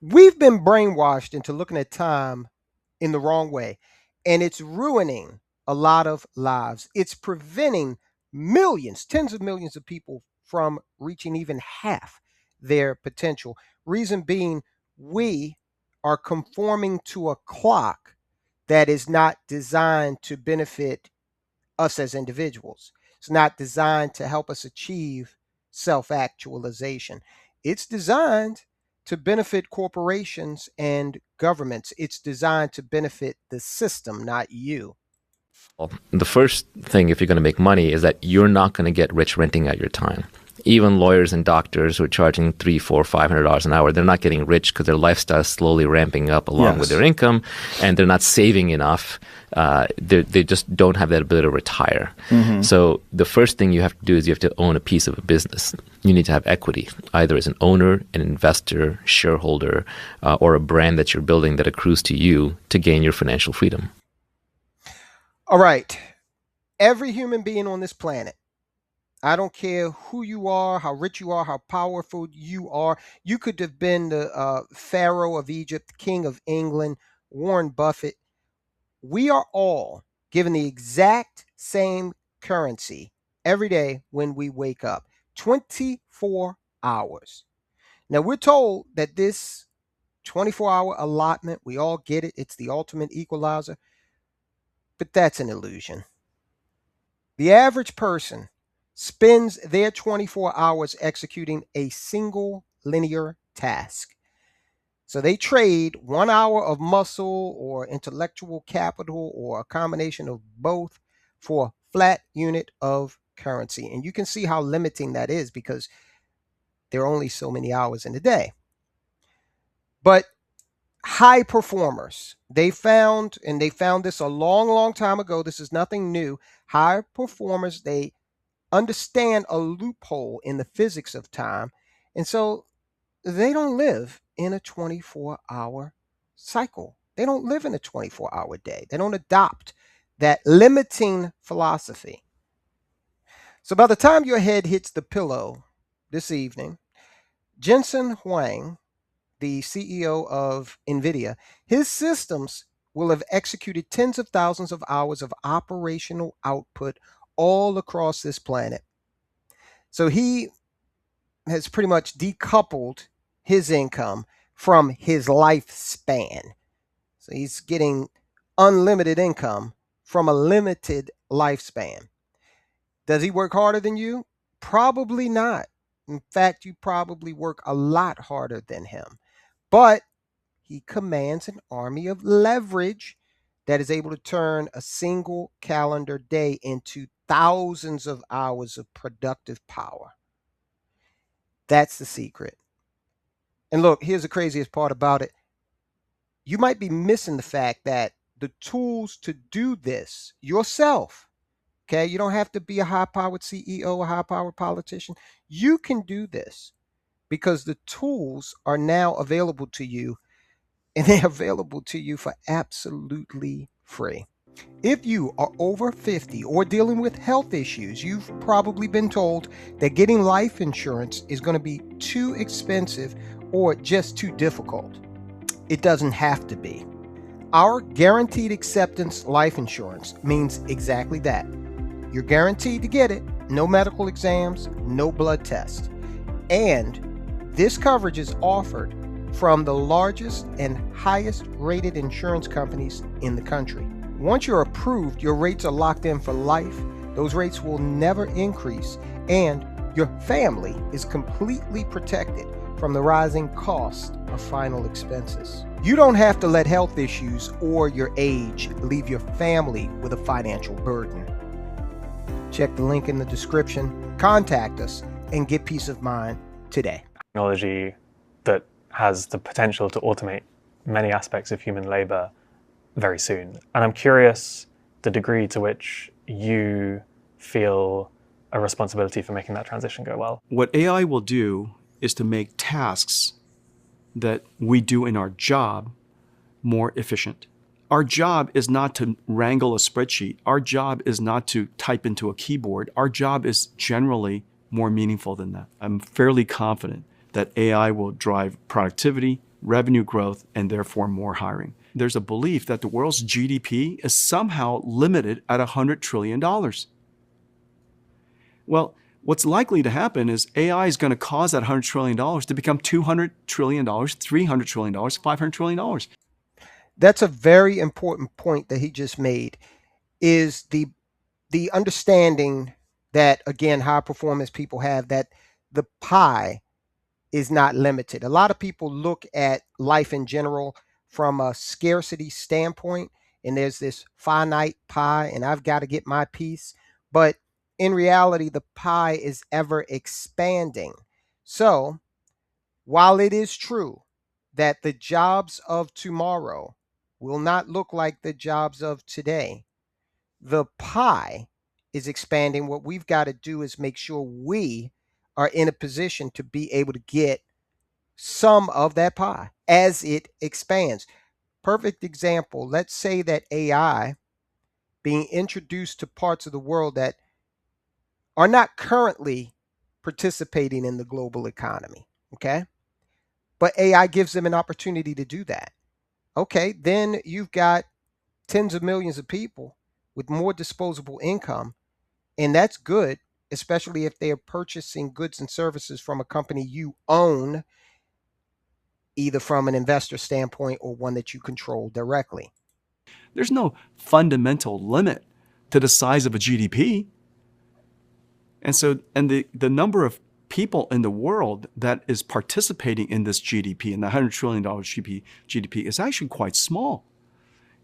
We've been brainwashed into looking at time in the wrong way, and it's ruining a lot of lives. It's preventing millions, tens of millions of people from reaching even half their potential. Reason being, we are conforming to a clock that is not designed to benefit us as individuals. It's not designed to help us achieve self actualization. It's designed to benefit corporations and governments. It's designed to benefit the system, not you. The first thing, if you're going to make money, is that you're not going to get rich renting out your time. Even lawyers and doctors who are charging $300, $400, $500 an hour, they're not getting rich because their lifestyle is slowly ramping up along with their income, and they're not saving enough. They just don't have that ability to retire. So the first thing you have to do is you have to own a piece of a business. You need to have equity, either as an owner, an investor, shareholder, or a brand that you're building that accrues to you to gain your financial freedom. All right. Every human being on this planet, I don't care who you are, how rich you are, how powerful you are. You could have been the Pharaoh of Egypt, King of England, Warren Buffett. We are all given the exact same currency every day when we wake up 24 hours. Now, we're told that this 24-hour allotment, we all get it, it's the ultimate equalizer, but that's an illusion. The average person spends their 24 hours executing a single linear task. So they trade 1 hour of muscle or intellectual capital or a combination of both for a flat unit of currency. And you can see how limiting that is because there are only so many hours in the day. But high performers, they found this a long, long time ago. This is nothing new. High performers, they understand a loophole in the physics of time. And so they don't live in a 24-hour cycle. They don't live in a 24-hour day. They don't adopt that limiting philosophy. So by the time your head hits the pillow this evening, Jensen Huang, the CEO of NVIDIA, his systems will have executed tens of thousands of hours of operational output all across this planet. So he has pretty much decoupled his income from his lifespan. So he's getting unlimited income from a limited lifespan. Does he work harder than you? Probably not. In fact, you probably work a lot harder than him. But he commands an army of leverage that is able to turn a single calendar day into thousands of hours of productive power. That's the secret. And look, here's the craziest part about it. You might be missing the fact that the tools to do this yourself, okay, you don't have to be a high powered CEO, a high powered politician. You can do this because the tools are now available to you, and they're available to you for absolutely free. If you are over 50 or dealing with health issues, you've probably been told that getting life insurance is going to be too expensive or just too difficult. It doesn't have to be. Our guaranteed acceptance life insurance means exactly that. You're guaranteed to get it, no medical exams, no blood tests. And this coverage is offered from the largest and highest rated insurance companies in the country. Once you're approved, your rates are locked in for life. Those rates will never increase, and your family is completely protected from the rising cost of final expenses. You don't have to let health issues or your age leave your family with a financial burden. Check the link in the description, contact us, and get peace of mind today. Technology that has the potential to automate many aspects of human labor very soon. And I'm curious the degree to which you feel a responsibility for making that transition go well. What AI will do is to make tasks that we do in our job more efficient. Our job is not to wrangle a spreadsheet. Our job is not to type into a keyboard. Our job is generally more meaningful than that. I'm fairly confident that AI will drive productivity, revenue growth, and therefore more hiring. There's a belief that the world's GDP is somehow limited at $100 trillion. Well, what's likely to happen is AI is going to cause that $100 trillion to become $200 trillion, $300 trillion, $500 trillion. That's a very important point that he just made, is the understanding that, again, high performance people have, that the pie is not limited. A lot of people look at life in general from a scarcity standpoint, and there's this finite pie, and I've got to get my piece. But in reality, the pie is ever expanding. So while it is true that the jobs of tomorrow will not look like the jobs of today, the pie is expanding. What we've got to do is make sure we are in a position to be able to get some of that pie as it expands. Perfect example. Let's say that AI being introduced to parts of the world that are not currently participating in the global economy. Okay. But AI gives them an opportunity to do that. Okay. Then you've got tens of millions of people with more disposable income. And that's good, especially if they're purchasing goods and services from a company you own, either from an investor standpoint or one that you control directly. There's no fundamental limit to the size of a GDP. And the number of people in the world that is participating in this GDP, in the $100 trillion GDP, is actually quite small.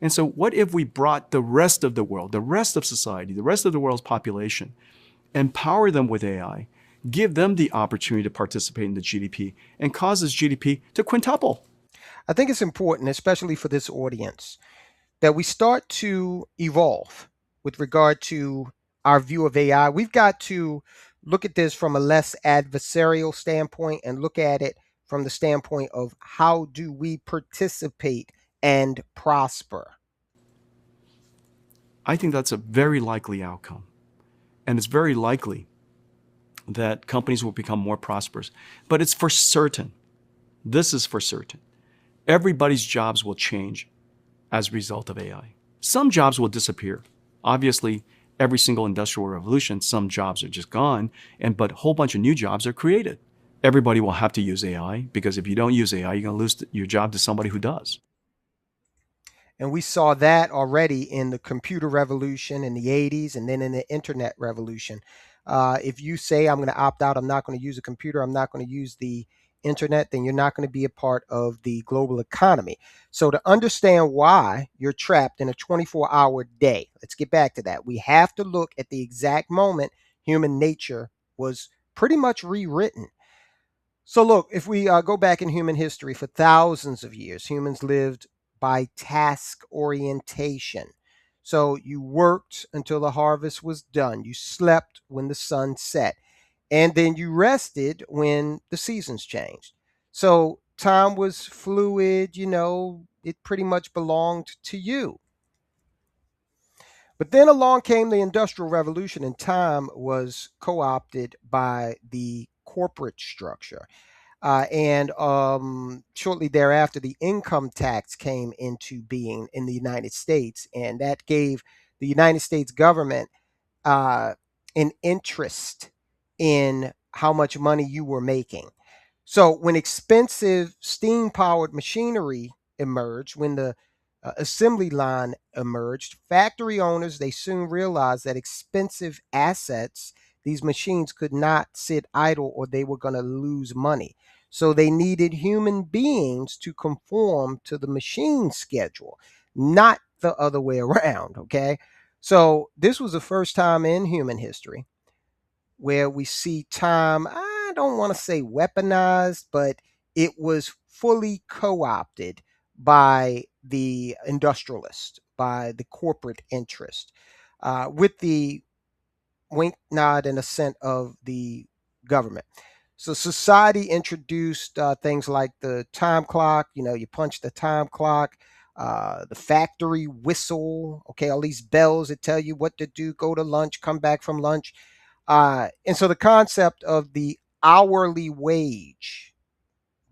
And so what if we brought the rest of the world, the rest of society, the rest of the world's population, empower them with AI, give them the opportunity to participate in the GDP, and cause this GDP to quintuple? I think it's important, especially for this audience, that we start to evolve with regard to our view of AI. We've got to look at this from a less adversarial standpoint and look at it from the standpoint of how do we participate and prosper. I think that's a very likely outcome. And it's very likely that companies will become more prosperous. But it's for certain. This is for certain. Everybody's jobs will change as a result of AI. Some jobs will disappear. Obviously, every single industrial revolution, some jobs are just gone, but a whole bunch of new jobs are created. Everybody will have to use AI, because if you don't use AI, you're going to lose your job to somebody who does. And we saw that already in the computer revolution in the 80s and then in the internet revolution. If you say, I'm going to opt out, I'm not going to use a computer, I'm not going to use the internet, then you're not going to be a part of the global economy. So to understand why you're trapped in a 24-hour day, let's get back to that. We have to look at the exact moment human nature was pretty much rewritten. So look, if we go back in human history, for thousands of years, humans lived by task orientation. So you worked until the harvest was done. You slept when the sun set. And then you rested when the seasons changed. So time was fluid, it pretty much belonged to you. But then along came the Industrial Revolution, and time was co opted by the corporate structure. And shortly thereafter, the income tax came into being in the United States, and that gave the United States government uh, an interest in how much money you were making. So when expensive steam powered machinery emerged, when the assembly line emerged, factory owners, they soon realized that expensive assets, these machines could not sit idle or they were going to lose money. So they needed human beings to conform to the machine schedule, not the other way around. Okay. So this was the first time in human history where we see time, I don't want to say weaponized, but it was fully co opted by the industrialist, by the corporate interest, with the wink, nod, and assent of the government. So society introduced things like the time clock. You punch the time clock, the factory whistle. Okay, all these bells that tell you what to do. Go to lunch, come back from lunch. And so the concept of the hourly wage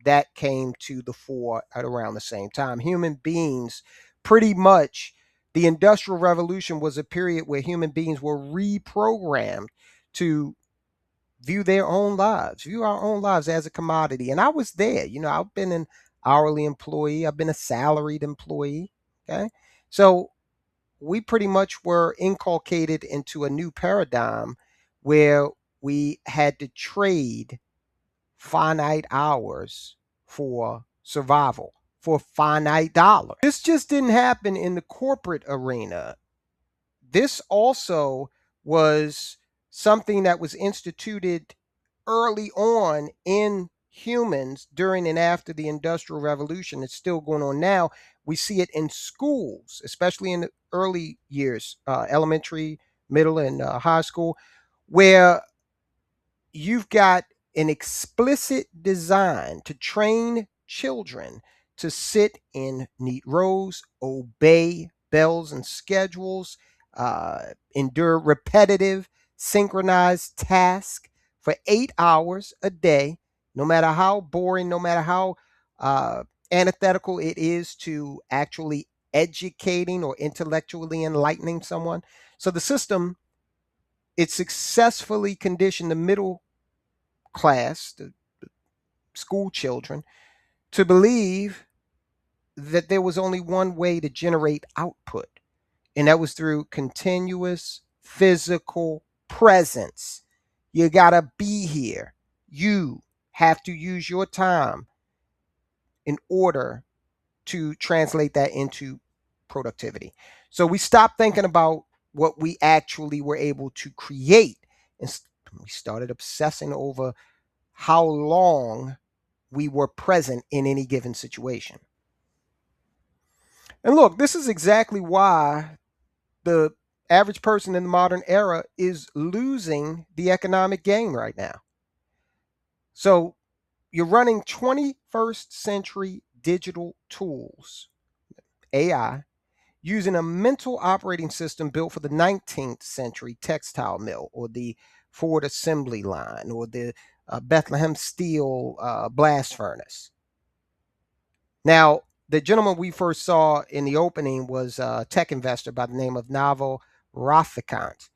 that came to the fore at around the same time. Human beings, pretty much, the Industrial Revolution was a period where human beings were reprogrammed to view our own lives as a commodity. And I was there. I've been an hourly employee, I've been a salaried employee. Okay. So we pretty much were inculcated into a new paradigm where we had to trade finite hours for survival, for finite dollars. This just didn't happen in the corporate arena. This also was something that was instituted early on in humans during and after the Industrial Revolution. It's still going on now. We see it in schools, especially in the early years, elementary, middle, and high school, where you've got an explicit design to train children to sit in neat rows, obey bells and schedules, endure repetitive, synchronized tasks for 8 hours a day, no matter how boring, no matter how antithetical it is to actually educating or intellectually enlightening someone. So the system, it successfully conditioned the middle class, the school children, to believe that there was only one way to generate output, and that was through continuous physical presence. You got to be here. You have to use your time in order to translate that into productivity. So we stopped thinking about what we actually were able to create, and we started obsessing over how long we were present in any given situation. And look, this is exactly why the average person in the modern era is losing the economic game right now. So you're running 21st century digital tools, AI, using a mental operating system built for the 19th century textile mill or the Ford assembly line or the Bethlehem steel blast furnace. Now, the gentleman we first saw in the opening was a tech investor by the name of Naval Rafikant.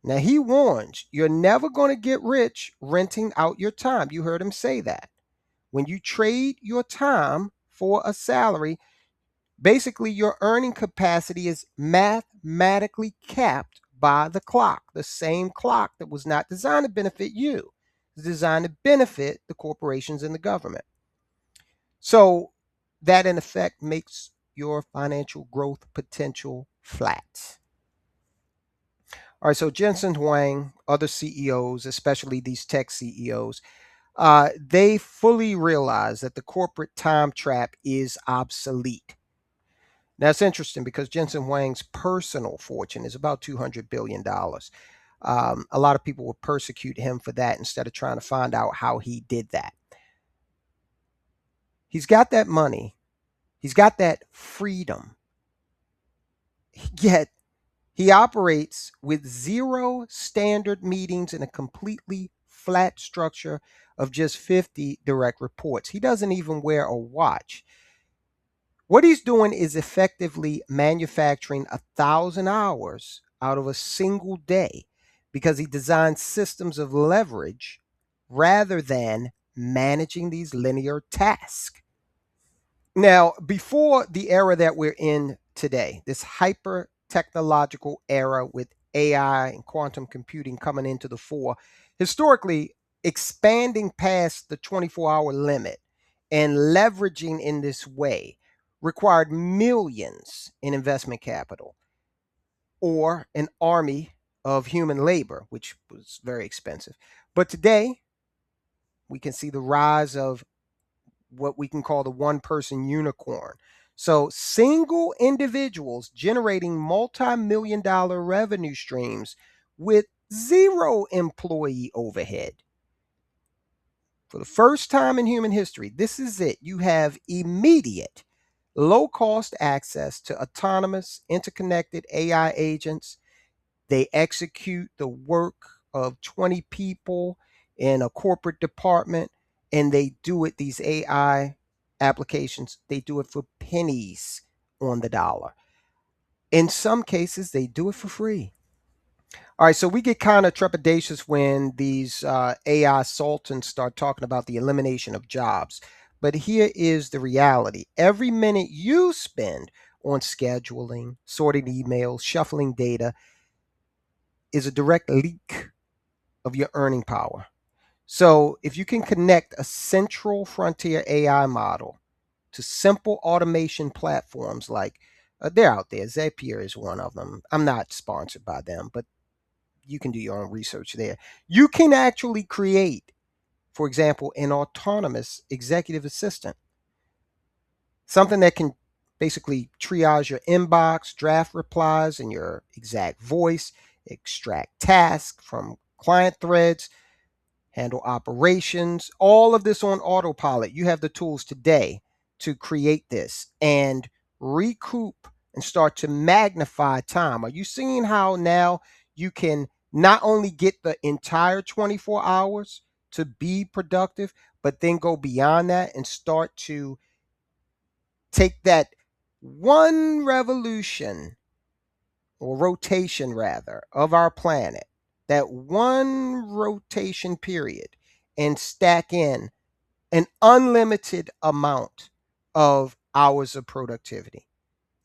Now, he warns you're never going to get rich renting out your time. You heard him say that. When you trade your time for a salary, basically your earning capacity is mathematically capped by the clock, the same clock that was not designed to benefit you. It's designed to benefit the corporations and the government. So that in effect makes your financial growth potential flat. All right, so Jensen Huang, other CEOs, especially these tech CEOs, they fully realize that the corporate time trap is obsolete. Now, it's interesting because Jensen Huang's personal fortune is about $200 billion. A lot of people will persecute him for that instead of trying to find out how he did that. He's got that money. He's got that freedom. Yet he operates with zero standard meetings and a completely flat structure of just 50 direct reports. He doesn't even wear a watch. What he's doing is effectively manufacturing 1,000 hours out of a single day because he designed systems of leverage rather than managing these linear tasks. Now, before the era that we're in today, this hyper technological era with AI and quantum computing coming into the fore, historically, expanding past the 24-hour limit and leveraging in this way required millions in investment capital or an army of human labor, which was very expensive. But today, we can see the rise of what we can call the one person unicorn. So, single individuals generating multi-million dollar revenue streams with zero employee overhead. For the first time in human history, this is it. You have immediate, low cost access to autonomous, interconnected AI agents. They execute the work of 20 people in a corporate department And they do it, these AI applications, they do it for pennies on the dollar. In some cases, they do it for free. All right, so we get kind of trepidatious when these AI sultans start talking about the elimination of jobs. But here is the reality: every minute you spend on scheduling, sorting emails, shuffling data is a direct leak of your earning power. So if you can connect a central frontier AI model to simple automation platforms like they're out there, Zapier is one of them. I'm not sponsored by them, but you can do your own research there. You can actually create, for example, an autonomous executive assistant, something that can basically triage your inbox, draft replies in your exact voice, extract tasks from client threads, handle operations, all of this on autopilot. You have the tools today to create this and recoup and start to magnify time. Are you seeing how now you can not only get the entire 24 hours to be productive, but then go beyond that and start to take that one revolution or rotation rather of our planet, that one rotation period, and stack in an unlimited amount of hours of productivity.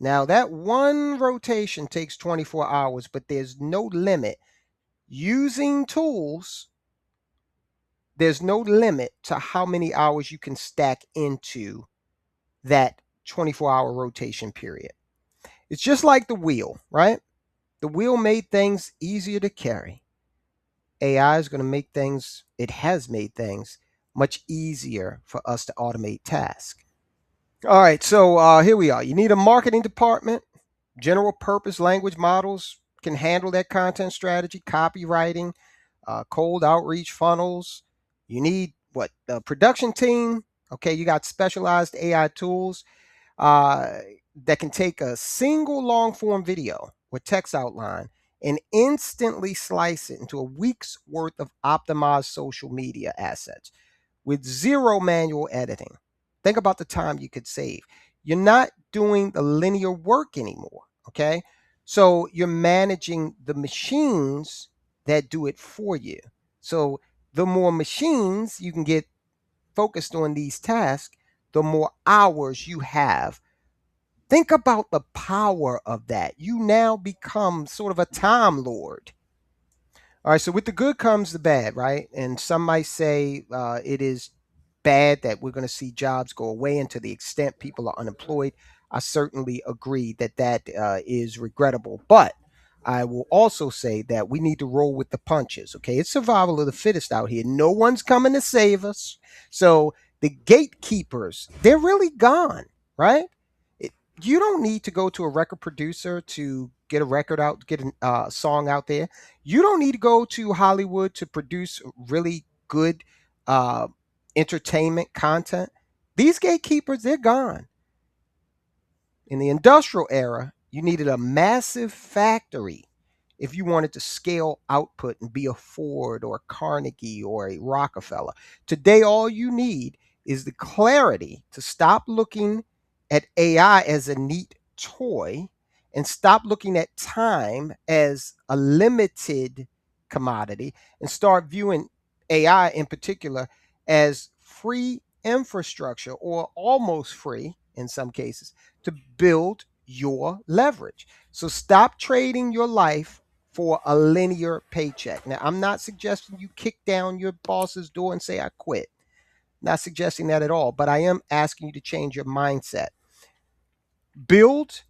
Now, that one rotation takes 24 hours, but there's no limit. Using tools, there's no limit to how many hours you can stack into that 24-hour rotation period. It's just like the wheel, right? The wheel made things easier to carry. AI is going to make things, it has made things much easier for us to automate tasks. All right, so here we are. You need a marketing department. General purpose language models can handle that content strategy, copywriting, cold outreach funnels. You need what? The production team. Okay, you got specialized AI tools uh, that can take a single long form video with text outline and instantly slice it into a week's worth of optimized social media assets with zero manual editing. Think about the time you could save. You're not doing the linear work anymore. Okay. So you're managing the machines that do it for you. So the more machines you can get focused on these tasks, the more hours you have. Think about the power of that. You now become sort of a time lord. All right, so with the good comes the bad, right? And some might say it is bad that we're going to see jobs go away, and to the extent people are unemployed, I certainly agree that that is regrettable. But I will also say that we need to roll with the punches. Okay, it's survival of the fittest out here. No one's coming to save us. So the gatekeepers, they're really gone, right? It, you don't need to go to a record producer to get a record out, get a song out there. You don't need to go to Hollywood to produce really good uh, entertainment content. These gatekeepers, they're gone. In the industrial era, you needed a massive factory if you wanted to scale output and be a Ford or a Carnegie or a Rockefeller. Today, all you need is the clarity to stop looking at AI as a neat toy and stop looking at time as a limited commodity and start viewing AI in particular as free infrastructure or almost free in some cases to build your leverage. So stop trading your life for a linear paycheck. Now, I'm not suggesting you kick down your boss's door and say, I quit. Not suggesting that at all, but I am asking you to change your mindset. Build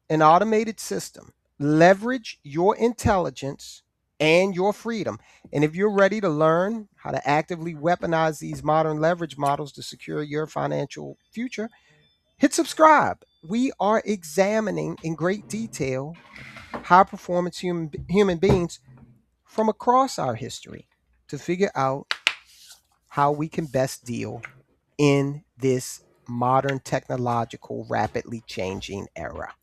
an automated system, leverage your intelligence and your freedom. And if you're ready to learn how to actively weaponize these modern leverage models to secure your financial future, hit subscribe. We are examining in great detail high performance human beings from across our history to figure out how we can best deal in this modern technological rapidly changing era.